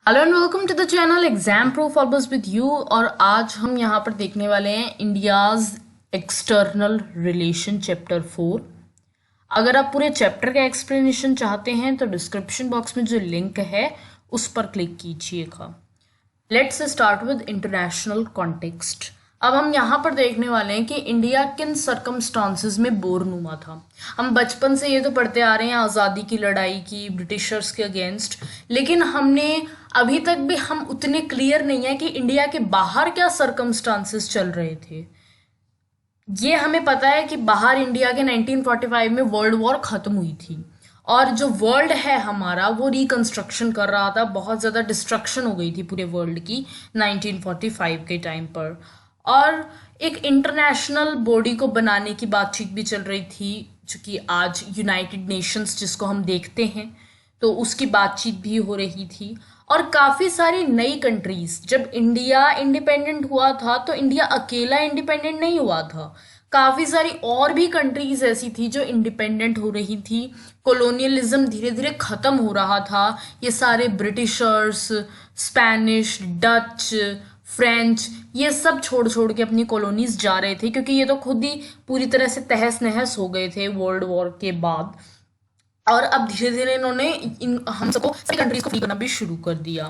Hello and welcome to the channel exam proof always with you. और आज हम यहाँ पर देखने वाले हैं इंडियाज एक्सटर्नल रिलेशन चैप्टर 4। अगर आप पूरे चैप्टर का एक्सप्लेनेशन चाहते हैं तो डिस्क्रिप्शन बॉक्स में जो लिंक है उस पर क्लिक कीजिएगा। Let's start with international context. अब हम यहाँ पर देखने वाले हैं कि इंडिया किन सरकमस्टांसेस में बोरनुमा था। हम बचपन से ये तो पढ़ते आ रहे हैं आज़ादी की लड़ाई की ब्रिटिशर्स के अगेंस्ट, लेकिन हमने अभी तक भी हम उतने क्लियर नहीं है कि इंडिया के बाहर क्या सरकमस्टांसेस चल रहे थे। ये हमें पता है कि बाहर इंडिया के 1945 में वर्ल्ड वॉर खत्म हुई थी और जो वर्ल्ड है हमारा वो रिकंस्ट्रक्शन कर रहा था। बहुत ज़्यादा डिस्ट्रक्शन हो गई थी पूरे वर्ल्ड की 1945 के टाइम पर। और एक इंटरनेशनल बॉडी को बनाने की बातचीत भी चल रही थी, जो कि आज यूनाइटेड नेशंस जिसको हम देखते हैं, तो उसकी बातचीत भी हो रही थी। और काफ़ी सारी नई कंट्रीज, जब इंडिया इंडिपेंडेंट हुआ था तो इंडिया अकेला इंडिपेंडेंट नहीं हुआ था। काफ़ी सारी और भी कंट्रीज ऐसी थी जो इंडिपेंडेंट हो रही थी। कॉलोनियलिज्म धीरे धीरे ख़त्म हो रहा था। ये सारे ब्रिटिशर्स, स्पेनिश, डच, फ्रेंच, ये सब छोड़ छोड़ के अपनी कॉलोनीज जा रहे थे, क्योंकि ये तो खुद ही पूरी तरह से तहस नहस हो गए थे वर्ल्ड वॉर के बाद। और अब धीरे धीरे इन्होंने हम सबको सभी कंट्रीज को फ्री करना भी शुरू कर दिया।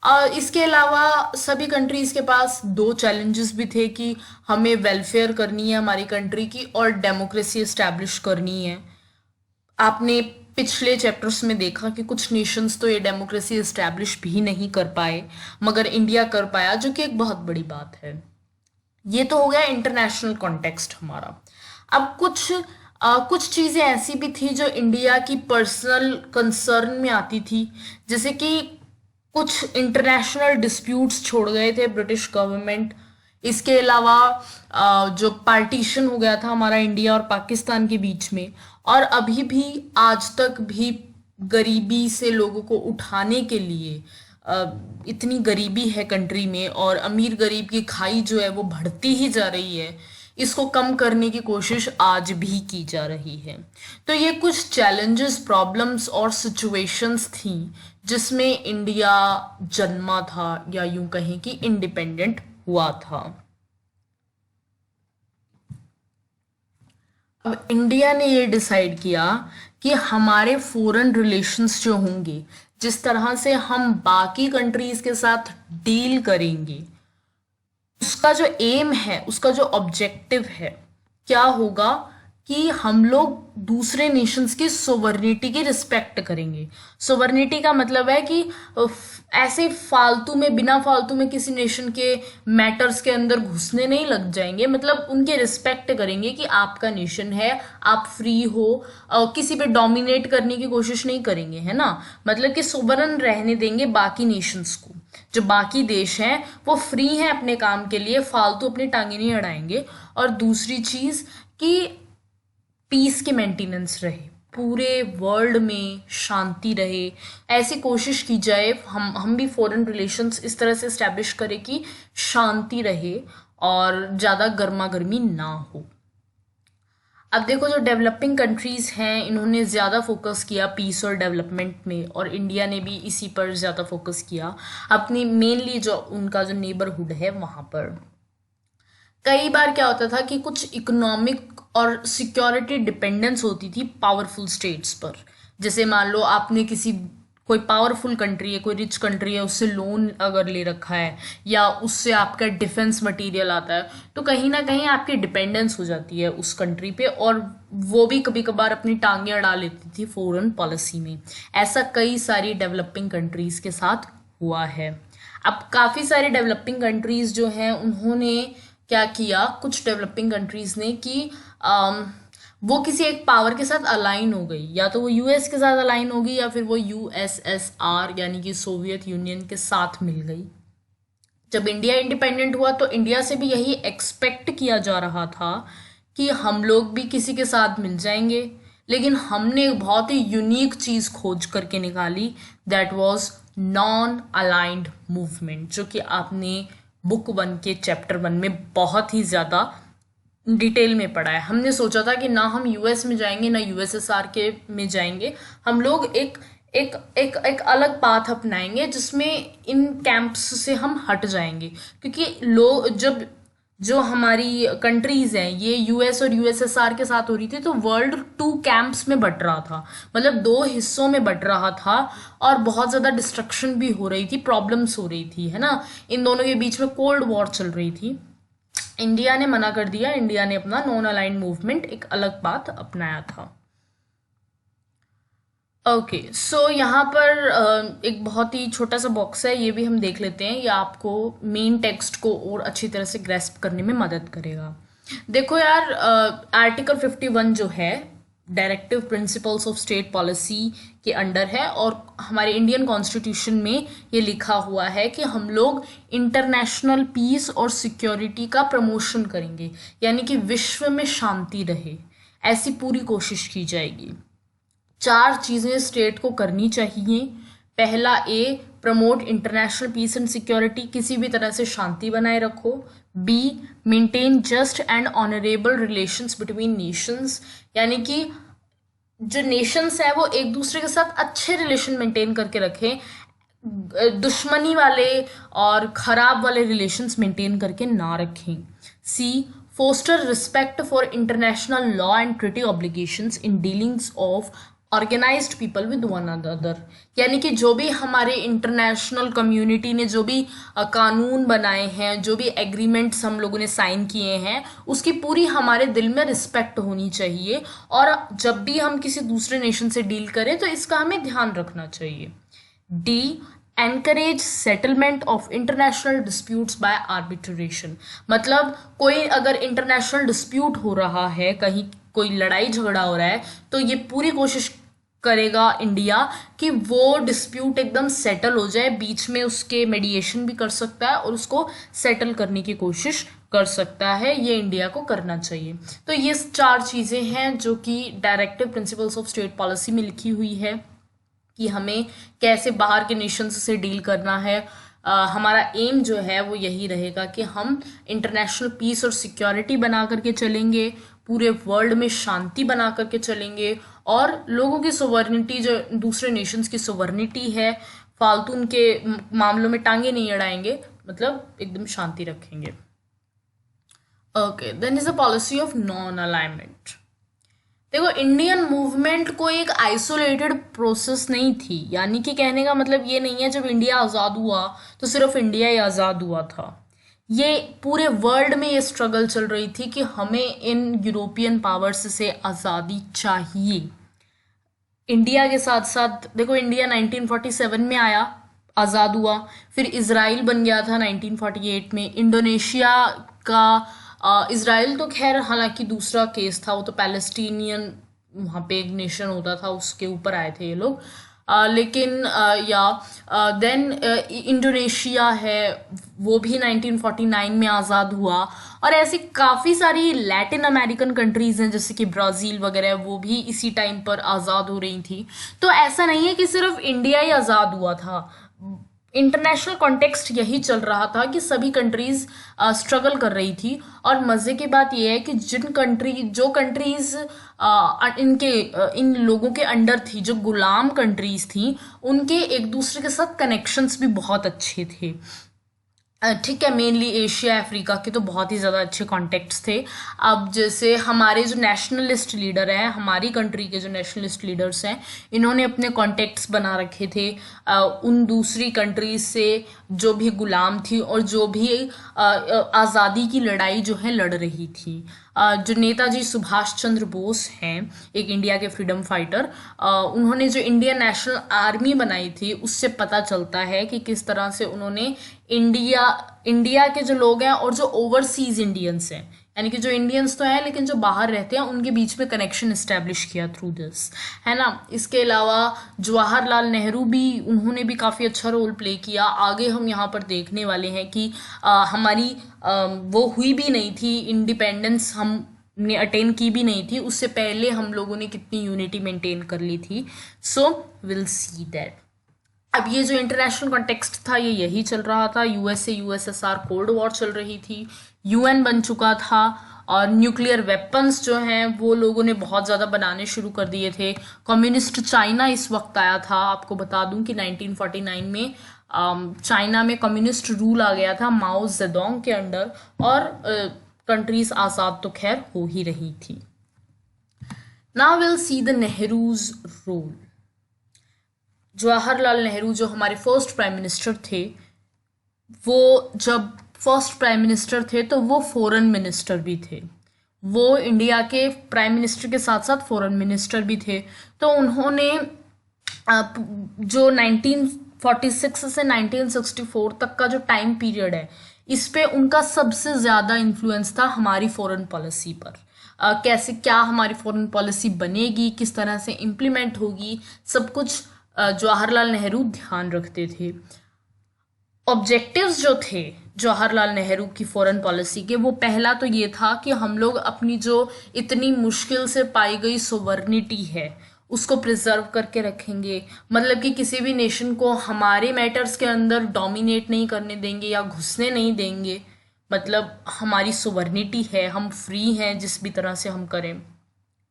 और इसके अलावा सभी कंट्रीज के पास दो चैलेंजेस भी थे कि हमें वेलफेयर करनी है हमारी कंट्री की और डेमोक्रेसी इस्टेब्लिश करनी है। आपने पिछले चैप्टर्स में देखा कि कुछ नेशंस तो ये डेमोक्रेसी इस्टेब्लिश भी नहीं कर पाए, मगर इंडिया कर पाया, जो कि एक बहुत बड़ी बात है। ये तो हो गया इंटरनेशनल कॉन्टेक्स्ट हमारा। अब कुछ चीज़ें ऐसी भी थी जो इंडिया की पर्सनल कंसर्न में आती थी, जैसे कि कुछ इंटरनेशनल डिस्प्यूट्स छोड़ गए थे ब्रिटिश गवर्नमेंट। इसके अलावा जो पार्टीशन हो गया था हमारा इंडिया और पाकिस्तान के बीच में, और अभी भी आज तक भी गरीबी से लोगों को उठाने के लिए इतनी गरीबी है कंट्री में, और अमीर गरीब की खाई जो है वो बढ़ती ही जा रही है। इसको कम करने की कोशिश आज भी की जा रही है। तो ये कुछ चैलेंजेस, प्रॉब्लम्स और सिचुएशंस थी जिसमें इंडिया जन्मा था, या यूं कहें कि इंडिपेंडेंट हुआ था। अब इंडिया ने ये डिसाइड किया कि हमारे फॉरेन रिलेशंस जो होंगे, जिस तरह से हम बाकी कंट्रीज के साथ डील करेंगे, उसका जो एम है, उसका जो ऑब्जेक्टिव है, क्या होगा कि हम लोग दूसरे नेशंस की सोवर्निटी की रिस्पेक्ट करेंगे। सोवर्निटी का मतलब है कि ऐसे फालतू में, बिना फालतू में किसी नेशन के मैटर्स के अंदर घुसने नहीं लग जाएंगे। मतलब उनके रिस्पेक्ट करेंगे कि आपका नेशन है, आप फ्री हो, किसी पे डोमिनेट करने की कोशिश नहीं करेंगे, है ना। मतलब कि सोवरन रहने देंगे बाकी नेशंस को। जो बाकी देश हैं वो फ्री हैं अपने काम के लिए, फालतू अपनी टांगे नहीं अड़ाएंगे। और दूसरी चीज कि पीस की मेंटेनेंस रहे, पूरे वर्ल्ड में शांति रहे, ऐसी कोशिश की जाए। हम भी फॉरेन रिलेशंस इस तरह से इस्टेब्लिश करें कि शांति रहे और ज़्यादा गर्मा गर्मी ना हो। अब देखो, जो डेवलपिंग कंट्रीज हैं इन्होंने ज़्यादा फोकस किया पीस और डेवलपमेंट में, और इंडिया ने भी इसी पर ज़्यादा फोकस किया अपनी, मेनली जो उनका जो नेबरहुड है वहाँ पर। कई बार क्या होता था कि कुछ इकोनॉमिक और सिक्योरिटी डिपेंडेंस होती थी पावरफुल स्टेट्स पर। जैसे मान लो आपने कोई पावरफुल कंट्री है, कोई रिच कंट्री है, उससे लोन अगर ले रखा है, या उससे आपका डिफेंस मटेरियल आता है, तो कहीं ना कहीं आपकी डिपेंडेंस हो जाती है उस कंट्री पे, और वो भी कभी कभार अपनी टांगे अड़ा लेती थी फॉरेन पॉलिसी में। ऐसा कई सारी डेवलपिंग कंट्रीज के साथ हुआ है। अब काफ़ी सारी डेवलपिंग कंट्रीज जो हैं उन्होंने क्या किया, कुछ डेवलपिंग कंट्रीज ने, कि वो किसी एक पावर के साथ अलाइन हो गई, या तो वो यूएस के साथ अलाइन होगी या फिर वो यूएसएसआर यानी कि सोवियत यूनियन के साथ मिल गई। जब इंडिया इंडिपेंडेंट हुआ तो इंडिया से भी यही एक्सपेक्ट किया जा रहा था कि हम लोग भी किसी के साथ मिल जाएंगे, लेकिन हमने एक बहुत ही यूनिक चीज खोज करके निकाली, that was non aligned movement, जो कि आपने बुक 1 के चैप्टर 1 में बहुत ही ज़्यादा डिटेल में पढ़ा है। हमने सोचा था कि ना हम यूएस में जाएंगे ना यूएसएसआर के में जाएंगे, हम लोग एक एक एक एक अलग पाथ अपनाएंगे जिसमें इन कैंप्स से हम हट जाएंगे, क्योंकि लोग जब जो हमारी कंट्रीज हैं ये यूएस और यूएसएसआर के साथ हो रही थी तो वर्ल्ड टू कैंप्स में बट रहा था, मतलब दो हिस्सों में बट रहा था, और बहुत ज़्यादा डिस्ट्रक्शन भी हो रही थी, प्रॉब्लम्स हो रही थी, है ना। इन दोनों के बीच में कोल्ड वॉर चल रही थी। इंडिया ने मना कर दिया, इंडिया ने अपना नॉन अलाइंड मूवमेंट एक अलग पाथ अपनाया था। ओके सो यहाँ पर एक बहुत ही छोटा सा बॉक्स है, ये भी हम देख लेते हैं, ये आपको मेन टेक्स्ट को और अच्छी तरह से ग्रेस्प करने में मदद करेगा। देखो यार, आर्टिकल 51 जो है directive principles of state policy के अंडर है, और हमारे इंडियन कॉन्स्टिट्यूशन में ये लिखा हुआ है कि हम लोग इंटरनेशनल पीस और सिक्योरिटी का प्रमोशन करेंगे, यानी कि विश्व में शांति रहे, ऐसी पूरी कोशिश की जाएगी। 4 चीज़ें स्टेट को करनी चाहिए। पहला A, promote international peace and security, किसी भी तरह से शांति बनाए रखो। B, maintain just and honourable relations between nations, यानी कि जो नेशंस है वो एक दूसरे के साथ अच्छे रिलेशन मेंटेन करके रखें, दुश्मनी वाले और खराब वाले रिलेशंस मेंटेन करके ना रखें। C, foster respect for international law and treaty obligations in dealings of organised people with one another, यानी कि जो भी हमारे इंटरनेशनल कम्युनिटी ने जो भी कानून बनाए हैं, जो भी एग्रीमेंट्स हम लोगों ने साइन किए हैं, उसकी पूरी हमारे दिल में रिस्पेक्ट होनी चाहिए, और जब भी हम किसी दूसरे नेशन से डील करें तो इसका हमें ध्यान रखना चाहिए। D, encourage settlement of international disputes by arbitration, मतलब कोई अगर इंटरनेशनल डिस्प्यूट हो रहा है, कहीं कोई लड़ाई झगड़ा हो रहा है, तो ये पूरी कोशिश करेगा इंडिया कि वो डिस्प्यूट एकदम सेटल हो जाए, बीच में उसके मेडिएशन भी कर सकता है और उसको सेटल करने की कोशिश कर सकता है, ये इंडिया को करना चाहिए। तो ये 4 चीज़ें हैं जो कि directive principles of state policy में लिखी हुई है कि हमें कैसे बाहर के नेशंस से डील करना है। हमारा एम जो है वो यही रहेगा कि हम इंटरनेशनल पीस और सिक्योरिटी बना करके चलेंगे, पूरे वर्ल्ड में शांति बना करके चलेंगे, और लोगों की सोवर्निटी, जो दूसरे नेशंस की सोवर्निटी है, फालतू उनके मामलों में टांगे नहीं अड़ाएंगे, मतलब एकदम शांति रखेंगे। Okay, then is the policy of non alignment. देखो, इंडियन मूवमेंट कोई एक आइसोलेटेड प्रोसेस नहीं थी, यानी कि कहने का मतलब ये नहीं है जब इंडिया आज़ाद हुआ तो सिर्फ इंडिया ही आज़ाद हुआ था। ये पूरे वर्ल्ड में ये स्ट्रगल चल रही थी कि हमें इन यूरोपियन पावर्स से आज़ादी चाहिए। इंडिया के साथ साथ देखो, इंडिया 1947 में आया, आज़ाद हुआ, फिर इजराइल बन गया था 1948 में, इंडोनेशिया का इजराइल तो खैर हालांकि दूसरा केस था, वो तो पैलेस्टीनियन वहाँ पे एक नेशन होता था, उसके ऊपर आए थे ये लोग, लेकिन देन इंडोनेशिया है, वो भी 1949 में आज़ाद हुआ, और ऐसी काफ़ी सारी लैटिन अमेरिकन कंट्रीज़ हैं जैसे कि ब्राज़ील वगैरह, वो भी इसी टाइम पर आज़ाद हो रही थी। तो ऐसा नहीं है कि सिर्फ इंडिया ही आज़ाद हुआ था, इंटरनेशनल कॉन्टेक्स्ट यही चल रहा था कि सभी कंट्रीज स्ट्रगल कर रही थी। और मज़े की बात यह है कि जो कंट्रीज इन लोगों के अंडर थी, जो गुलाम कंट्रीज थी, उनके एक दूसरे के साथ कनेक्शंस भी बहुत अच्छे थे। ठीक है, मेनली एशिया अफ्रीका के तो बहुत ही ज़्यादा अच्छे कॉन्टेक्ट्स थे। अब जैसे हमारे जो नेशनलिस्ट लीडर हैं, हमारी कंट्री के जो नेशनलिस्ट लीडर्स हैं, इन्होंने अपने कॉन्टेक्ट्स बना रखे थे उन दूसरी कंट्रीज से जो भी गुलाम थी और जो भी आज़ादी की लड़ाई जो है लड़ रही थी। जो नेताजी सुभाष चंद्र बोस हैं, एक इंडिया के फ्रीडम फाइटर, उन्होंने जो इंडियन नेशनल आर्मी बनाई थी, उससे पता चलता है कि किस तरह से उन्होंने इंडिया के जो लोग हैं और जो ओवरसीज इंडियंस हैं, यानी कि जो इंडियंस तो हैं लेकिन जो बाहर रहते हैं, उनके बीच में कनेक्शन इस्टेब्लिश किया थ्रू दिस, है ना। इसके अलावा जवाहरलाल नेहरू भी, उन्होंने भी काफ़ी अच्छा रोल प्ले किया। आगे हम यहाँ पर देखने वाले हैं कि हमारी वो हुई भी नहीं थी इंडिपेंडेंस, हमने अटेन की भी नहीं थी, उससे पहले हम लोगों ने कितनी यूनिटी मेंटेन कर ली थी। So will see that. अब ये जो इंटरनेशनल कॉन्टेक्स्ट था ये यही चल रहा था, यूएसए यूएसएसआर कोल्ड वॉर चल रही थी, यूएन बन चुका था, और न्यूक्लियर वेपन्स जो हैं वो लोगों ने बहुत ज़्यादा बनाने शुरू कर दिए थे। कम्युनिस्ट चाइना इस वक्त आया था, आपको बता दूं कि 1949 में चाइना में कम्युनिस्ट रूल आ गया था माओ जेडोंग के अंडर, और कंट्रीज आज़ाद तो खैर हो ही रही थी। Now will see the Nehru's role. Jawaharlal Nehru जो हमारे फर्स्ट प्राइम मिनिस्टर थे, वो जब फर्स्ट प्राइम मिनिस्टर थे तो वो फॉरेन मिनिस्टर भी थे। वो इंडिया के प्राइम मिनिस्टर के साथ साथ फॉरेन मिनिस्टर भी थे। तो उन्होंने जो 1946 से 1964 तक का जो टाइम पीरियड है, इस पे उनका सबसे ज़्यादा इन्फ्लुएंस था हमारी फॉरेन पॉलिसी पर। कैसे क्या हमारी फॉरेन पॉलिसी बनेगी, किस तरह से इम्प्लीमेंट होगी, सब कुछ जवाहरलाल नेहरू ध्यान रखते थे। ऑब्जेक्टिव्स जो थे जवाहरलाल नेहरू की फॉरेन पॉलिसी के, वो पहला तो ये था कि हम लोग अपनी जो इतनी मुश्किल से पाई गई सोवर्निटी है उसको प्रिजर्व करके रखेंगे। मतलब कि किसी भी नेशन को हमारे मैटर्स के अंदर डोमिनेट नहीं करने देंगे या घुसने नहीं देंगे। मतलब हमारी सोवर्निटी है, हम फ्री हैं जिस भी तरह से हम करें।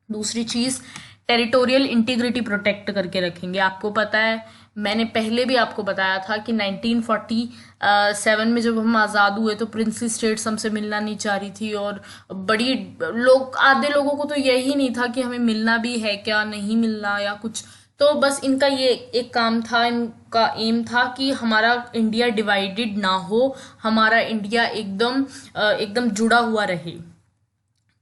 दूसरी चीज़, टेरिटोरियल इंटीग्रिटी प्रोटेक्ट करके रखेंगे। आपको पता है, मैंने पहले भी आपको बताया था कि 1947 में जब हम आज़ाद हुए तो प्रिंसली स्टेट्स हमसे मिलना नहीं चाह रही थी, और बड़ी लोग, आधे लोगों को तो यही नहीं था कि हमें मिलना भी है क्या, नहीं मिलना या कुछ। तो बस इनका ये एक काम था, इनका एम था कि हमारा इंडिया डिवाइडेड ना हो, हमारा इंडिया एकदम जुड़ा हुआ रहे।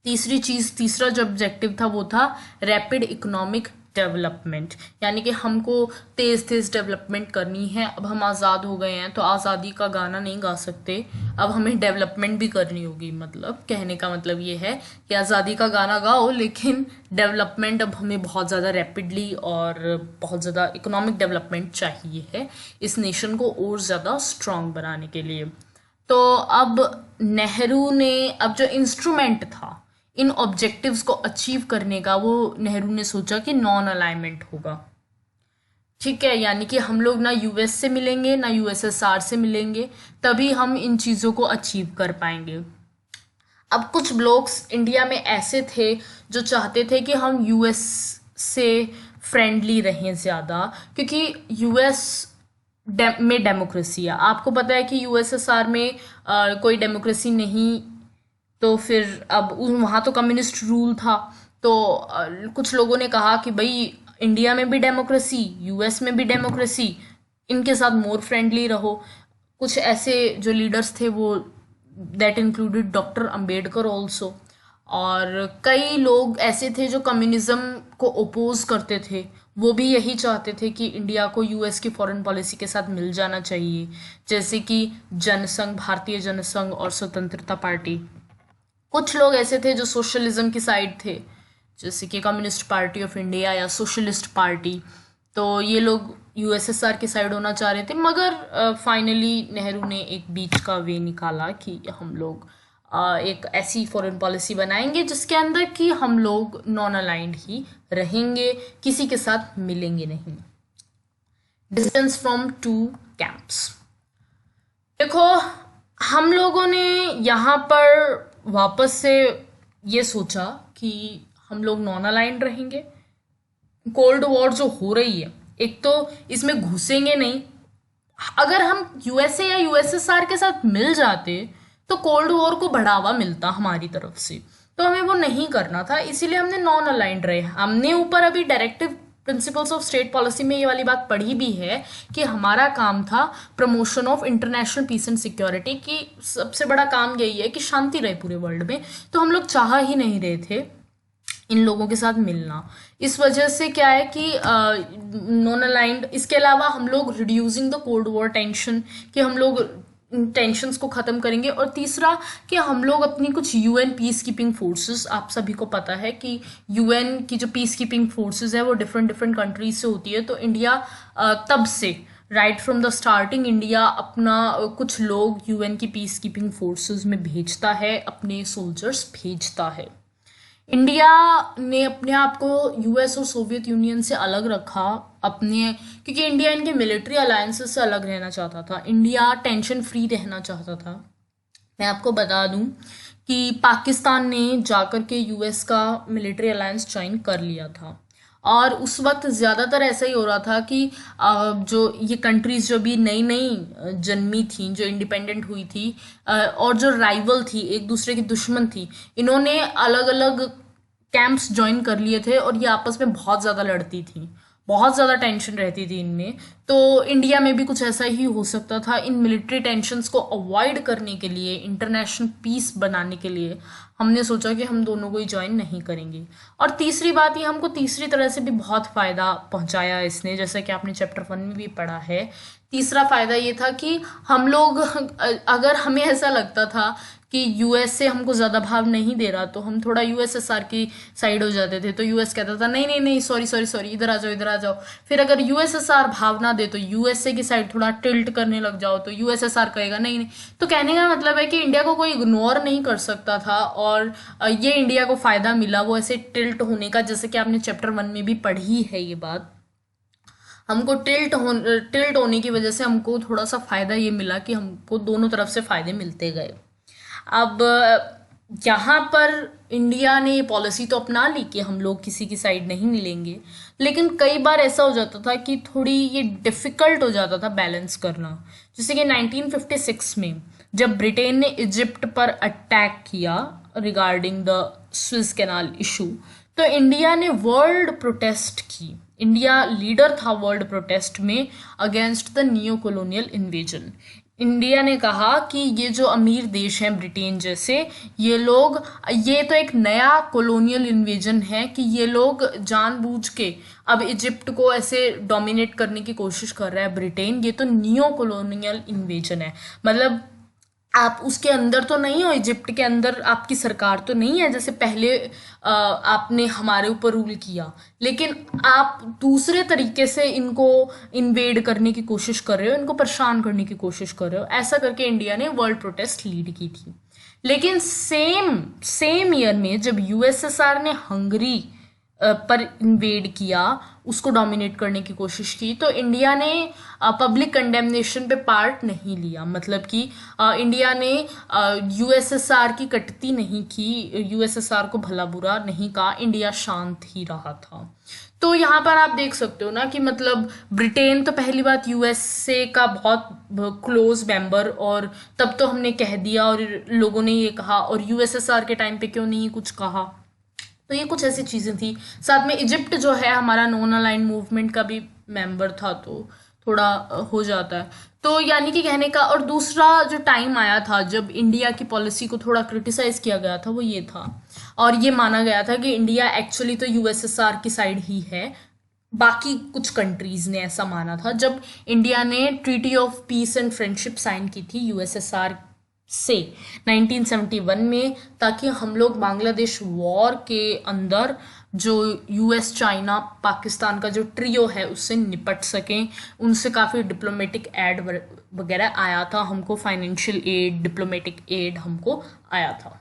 तीसरा जो ऑब्जेक्टिव था वो था रैपिड इकोनॉमिक डेवलपमेंट, यानी कि हमको तेज डेवलपमेंट करनी है। अब हम आज़ाद हो गए हैं तो आज़ादी का गाना नहीं गा सकते, अब हमें डेवलपमेंट भी करनी होगी। मतलब कहने का मतलब ये है कि आज़ादी का गाना गाओ, लेकिन डेवलपमेंट अब हमें बहुत ज़्यादा रैपिडली और बहुत ज़्यादा इकोनॉमिक डेवलपमेंट चाहिए है इस नेशन को और ज़्यादा स्ट्रांग बनाने के लिए। तो अब नेहरू ने, अब जो इंस्ट्रूमेंट था इन ऑब्जेक्टिव्स को अचीव करने का, वो नेहरू ने सोचा कि नॉन अलाइनमेंट होगा। ठीक है, यानी कि हम लोग ना यूएस से मिलेंगे ना यूएसएसआर से मिलेंगे, तभी हम इन चीज़ों को अचीव कर पाएंगे। अब कुछ ब्लॉक्स इंडिया में ऐसे थे जो चाहते थे कि हम यूएस से फ्रेंडली रहें ज़्यादा, क्योंकि यूएस में डेमोक्रेसी है। आपको पता है कि यूएसएसआर में कोई डेमोक्रेसी नहीं, तो फिर अब वहाँ तो कम्युनिस्ट रूल था। तो कुछ लोगों ने कहा कि भाई इंडिया में भी डेमोक्रेसी, यूएस में भी डेमोक्रेसी, इनके साथ मोर फ्रेंडली रहो। कुछ ऐसे जो लीडर्स थे वो, that included doctor Ambedkar also, और कई लोग ऐसे थे जो कम्युनिज्म को ओपोज करते थे। वो भी यही चाहते थे कि इंडिया को यूएस की फॉरेन पॉलिसी के साथ मिल जाना चाहिए, जैसे कि जनसंघ, भारतीय जनसंघ और स्वतंत्रता पार्टी। कुछ लोग ऐसे थे जो सोशलिज्म की साइड थे, जैसे कि कम्युनिस्ट पार्टी ऑफ इंडिया या सोशलिस्ट पार्टी। तो ये लोग यूएसएसआर की साइड होना चाह रहे थे, मगर फाइनली नेहरू ने एक बीच का वे निकाला कि हम लोग एक ऐसी फॉरेन पॉलिसी बनाएंगे जिसके अंदर कि हम लोग नॉन अलाइंड ही रहेंगे, किसी के साथ मिलेंगे नहीं। Distance from two camps. देखो, हम लोगों ने यहाँ पर वापस से ये सोचा कि हम लोग नॉन अलाइंड रहेंगे। कोल्ड वॉर जो हो रही है, एक तो इसमें घुसेंगे नहीं। अगर हम यूएसए या यूएसएसआर के साथ मिल जाते तो कोल्ड वॉर को बढ़ावा मिलता हमारी तरफ से, तो हमें वो नहीं करना था, इसीलिए हमने नॉन अलाइंड रहे। हमने ऊपर अभी directive principles of state policy में ये वाली बात पढ़ी भी है कि हमारा काम था promotion of international peace and security, की सबसे बड़ा काम यही है कि शांति रहे पूरे वर्ल्ड में। तो हम लोग चाह ही नहीं रहे थे इन लोगों के साथ मिलना। इस वजह से क्या है कि नॉन अलाइंड। इसके अलावा हम लोग reducing the cold war tension, कि हम लोग टेंशन्स को ख़त्म करेंगे। और तीसरा कि हम लोग अपनी कुछ यूएन पीस कीपिंग फोर्सेस, आप सभी को पता है कि यूएन की जो पीस कीपिंग फोर्सेस है वो डिफरेंट कंट्रीज से होती है। तो इंडिया तब से right from the starting India अपना कुछ लोग यूएन की पीस कीपिंग फोर्सेस में भेजता है, अपने सोल्जर्स भेजता है। इंडिया ने अपने आप को यूएस और सोवियत यूनियन से अलग रखा अपने, क्योंकि इंडिया इनके मिलिट्री अलायंसेस से अलग रहना चाहता था। इंडिया टेंशन फ्री रहना चाहता था। मैं आपको बता दूं कि पाकिस्तान ने जाकर के यूएस का मिलिट्री अलायंस ज्वाइन कर लिया था। और उस वक्त ज़्यादातर ऐसा ही हो रहा था कि जो ये कंट्रीज जो भी नई नई जन्मी थी, जो इंडिपेंडेंट हुई थी, और जो राइवल थी, एक दूसरे की दुश्मन थी, इन्होंने अलग अलग कैंप्स ज्वाइन कर लिए थे और ये आपस में बहुत ज़्यादा लड़ती थी, बहुत ज़्यादा टेंशन रहती थी इनमें। तो इंडिया में भी कुछ ऐसा ही हो सकता था। इन मिलिट्री टेंशन्स को अवॉइड करने के लिए, इंटरनेशनल पीस बनाने के लिए हमने सोचा कि हम दोनों को ही ज्वाइन नहीं करेंगे। और तीसरी बात, ये हमको तीसरी तरह से भी बहुत फ़ायदा पहुंचाया इसने, जैसा कि आपने चैप्टर 1 में भी पढ़ा है। तीसरा फ़ायदा ये था कि हम लोग अगर हमें ऐसा लगता था कि यूएस से हमको ज़्यादा भाव नहीं दे रहा, तो हम थोड़ा यूएसएसआर की साइड हो जाते थे। तो यूएस कहता था नहीं नहीं नहीं, सॉरी सॉरी सॉरी, इधर आ जाओ इधर आ जाओ। फिर अगर यूएसएसआर भाव ना दे तो यूएसए की साइड थोड़ा टिल्ट करने लग जाओ, तो यूएसएसआर कहेगा नहीं नहीं। तो कहने का मतलब है कि इंडिया को कोई इग्नोर नहीं कर सकता था, और ये इंडिया को फ़ायदा मिला वो ऐसे टिल्ट होने का, जैसे कि आपने चैप्टर 1 में भी पढ़ी है ये बात। हमको टिल्ट होने की वजह से हमको थोड़ा सा फ़ायदा ये मिला कि हमको दोनों तरफ से फ़ायदे मिलते गए। अब यहाँ पर इंडिया ने ये पॉलिसी तो अपना ली कि हम लोग किसी की साइड नहीं मिलेंगे, लेकिन कई बार ऐसा हो जाता था कि थोड़ी ये डिफ़िकल्ट हो जाता था बैलेंस करना। जैसे कि 1956 में जब ब्रिटेन ने इजिप्ट पर अटैक किया regarding the Swiss canal issue, तो इंडिया ने वर्ल्ड प्रोटेस्ट की। इंडिया लीडर था वर्ल्ड प्रोटेस्ट में against the neo colonial invasion. India ने कहा कि ये जो अमीर देश हैं ब्रिटेन जैसे, ये तो एक नया कॉलोनियल इन्वेजन है कि ये लोग जानबूझ के अब इजिप्ट को ऐसे डोमिनेट करने की कोशिश कर रहा है ब्रिटेन। ये तो नियो कॉलोनियल इन्वेजन है, मतलब आप उसके अंदर तो नहीं हो, इजिप्ट के अंदर आपकी सरकार तो नहीं है जैसे पहले आपने हमारे ऊपर रूल किया, लेकिन आप दूसरे तरीके से इनको इन्वेड करने की कोशिश कर रहे हो, इनको परेशान करने की कोशिश कर रहे हो। ऐसा करके इंडिया ने वर्ल्ड प्रोटेस्ट लीड की थी। लेकिन सेम ईयर में जब यूएसएसआर ने हंगरी पर इन्वेड किया, उसको डोमिनेट करने की कोशिश की, तो इंडिया ने पब्लिक कंडेमनेशन पे पार्ट नहीं लिया। मतलब कि इंडिया ने यूएसएसआर की कटती नहीं की, यूएसएसआर को भला बुरा नहीं कहा, इंडिया शांत ही रहा था। तो यहाँ पर आप देख सकते हो ना कि मतलब ब्रिटेन तो पहली बात यूएसए का बहुत क्लोज मेंबर, और तब तो हमने कह दिया और लोगों ने ये कहा, और यूएसएसआर के टाइम पे क्यों नहीं कुछ कहा। तो ये कुछ ऐसी चीज़ें थी। साथ में इजिप्ट जो है हमारा नॉन अलाइंड मूवमेंट का भी मेंबर था, तो थोड़ा हो जाता है। तो यानी कि कहने का, और दूसरा जो टाइम आया था जब इंडिया की पॉलिसी को थोड़ा क्रिटिसाइज किया गया था, वो ये था, और ये माना गया था कि इंडिया एक्चुअली तो यूएसएसआर की साइड ही है। बाकी कुछ कंट्रीज ने ऐसा माना था जब इंडिया ने treaty of peace and friendship sign की थी यूएसएसआर से 1971 में, ताकि हम लोग बांग्लादेश वॉर के अंदर जो यूएस चाइना पाकिस्तान का जो ट्रियो है उससे निपट सकें। उनसे काफ़ी डिप्लोमेटिक एड वगैरह आया था हमको, फाइनेंशियल एड, डिप्लोमेटिक एड हमको आया था।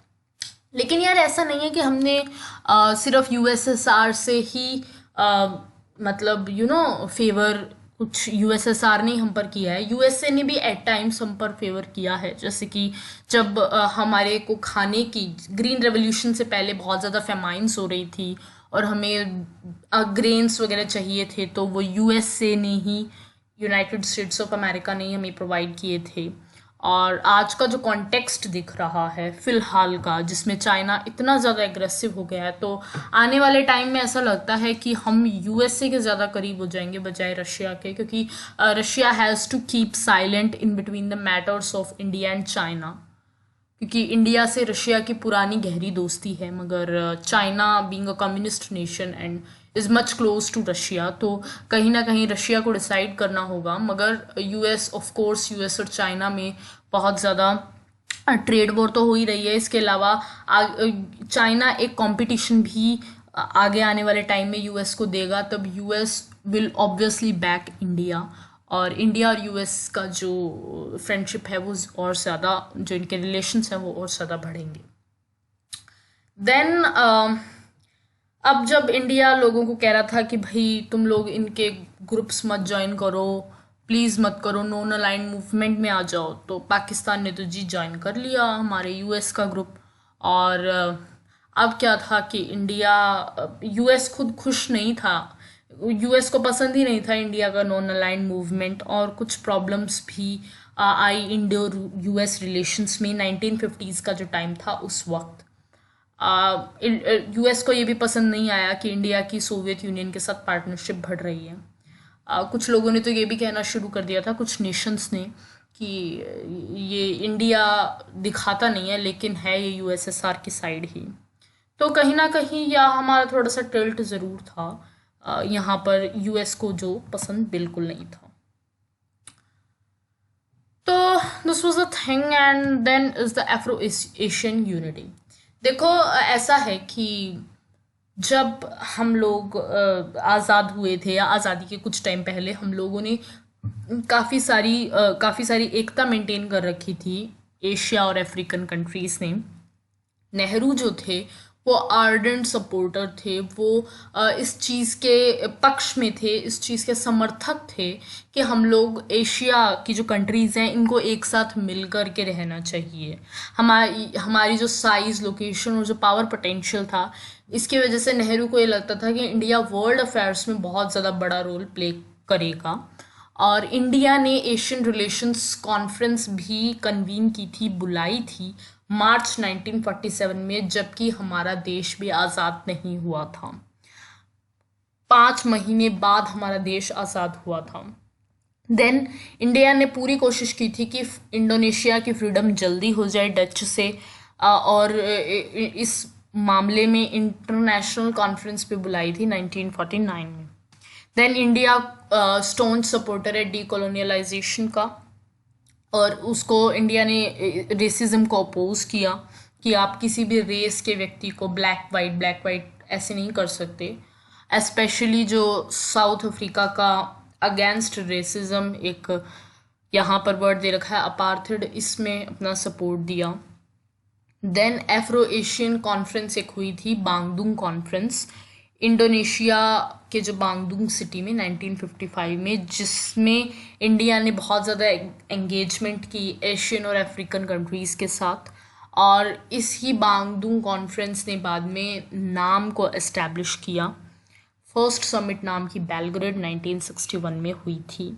लेकिन यार ऐसा नहीं है कि हमने सिर्फ यूएसएसआर से ही मतलब फेवर कुछ यूएसएसआर ने हम पर किया है, यूएसए ने भी एट टाइम्स हम पर फेवर किया है। जैसे कि जब हमारे को खाने की, ग्रीन रेवोल्यूशन से पहले बहुत ज़्यादा फेमाइंस हो रही थी और हमें ग्रेन्स वगैरह चाहिए थे, तो वो यूएसए ने ही, यूनाइटेड स्टेट्स ऑफ अमेरिका ने ही हमें प्रोवाइड किए थे। और आज का जो कॉन्टेक्स्ट दिख रहा है फिलहाल का, जिसमें चाइना इतना ज़्यादा एग्रेसिव हो गया है, तो आने वाले टाइम में ऐसा लगता है कि हम यूएसए के ज़्यादा करीब हो जाएंगे बजाय रशिया के, क्योंकि Russia has to keep silent in between the matters of India and China, क्योंकि इंडिया से रशिया की पुरानी गहरी दोस्ती है, मगर China being a communist nation and is much close to Russia, तो कहीं ना कहीं रशिया को डिसाइड करना होगा। मगर यूएस, ऑफ कोर्स यूएस और चाइना में बहुत ज़्यादा ट्रेड वॉर तो हो ही रही है। इसके अलावा चाइना एक कंपटीशन भी आगे आने वाले टाइम में यूएस को देगा, तब US will obviously back India, और इंडिया और यूएस का जो फ्रेंडशिप है वो और ज़्यादा, जो इनके रिलेशंस हैं वो और ज़्यादा बढ़ेंगे। देन अब जब इंडिया लोगों को कह रहा था कि भाई तुम लोग इनके ग्रुप्स मत ज्वाइन करो, प्लीज़ मत करो, नॉन अलाइंड मूवमेंट में आ जाओ, तो पाकिस्तान ने तो जी ज्वाइन कर लिया हमारे यूएस का ग्रुप। और अब क्या था कि इंडिया, यूएस खुद खुश नहीं था, यूएस को पसंद ही नहीं था इंडिया का नॉन अलाइंड मूवमेंट, और कुछ प्रॉब्लम्स भी आई इंडियो यूएस रिलेशंस में 1950s का जो टाइम था उस वक्त। यूएस को ये भी पसंद नहीं आया कि इंडिया की सोवियत यूनियन के साथ पार्टनरशिप बढ़ रही है। कुछ लोगों ने तो ये भी कहना शुरू कर दिया था, कुछ नेशंस ने, कि ये इंडिया दिखाता नहीं है लेकिन है ये यूएसएसआर की साइड ही। तो कहीं ना कहीं या हमारा थोड़ा सा टिल्ट ज़रूर था यहाँ पर, यूएस को जो पसंद बिल्कुल नहीं था। तो this was the thing, and then is the Afro Asian unity. देखो ऐसा है कि जब हम लोग आज़ाद हुए थे, या आज़ादी के कुछ टाइम पहले, हम लोगों ने काफ़ी सारी एकता मेंटेन कर रखी थी एशिया और अफ्रीकन कंट्रीज़ ने। नेहरू जो थे वो आर्डेंट सपोर्टर थे, वो इस चीज़ के पक्ष में थे, इस चीज़ के समर्थक थे कि हम लोग एशिया की जो कंट्रीज़ हैं इनको एक साथ मिल कर के रहना चाहिए। हमारी जो साइज़, लोकेशन और जो पावर पोटेंशियल था, इसकी वजह से नेहरू को ये लगता था कि इंडिया वर्ल्ड अफेयर्स में बहुत ज़्यादा बड़ा रोल प्ले करेगा। और इंडिया ने एशियन रिलेशंस कॉन्फ्रेंस भी कन्वीन की थी, बुलाई थी मार्च 1947 में, जबकि हमारा देश भी आज़ाद नहीं हुआ था। 5 महीने बाद हमारा देश आज़ाद हुआ था। देन इंडिया ने पूरी कोशिश की थी कि इंडोनेशिया की फ्रीडम जल्दी हो जाए डच से, और इस मामले में इंटरनेशनल कॉन्फ्रेंस भी बुलाई थी 1949 में। देन इंडिया स्टोन सपोर्टर है डीकोलोनियलाइजेशन का, और उसको इंडिया ने रेसिज्म को अपोज किया कि आप किसी भी रेस के व्यक्ति को ब्लैक वाइट ऐसे नहीं कर सकते। एस्पेशली जो साउथ अफ्रीका का अगेंस्ट रेसिज्म एक यहाँ पर वर्ड दे रखा है अपार्थेड, इसमें अपना सपोर्ट दिया। देन एफ्रो एशियन कॉन्फ्रेंस एक हुई थी, बांगडुंग कॉन्फ्रेंस, इंडोनेशिया के जो बांगडुंग सिटी में 1955 में, जिसमें इंडिया ने बहुत ज़्यादा एंगेजमेंट की एशियन और अफ्रीकन कंट्रीज़ के साथ। और इस ही बांगडुंग कॉन्फ्रेंस ने बाद में नाम को इस्टेब्लिश किया। फर्स्ट समिट नाम की बेलग्रेड 1961 में हुई थी।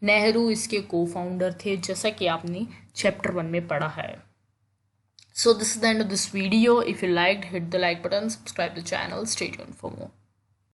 नेहरू इसके को फाउंडर थे, जैसा कि आपने चैप्टर 1 में पढ़ा है। So this is the end of this video. If you liked, hit the like button, subscribe the channel, stay tuned for more.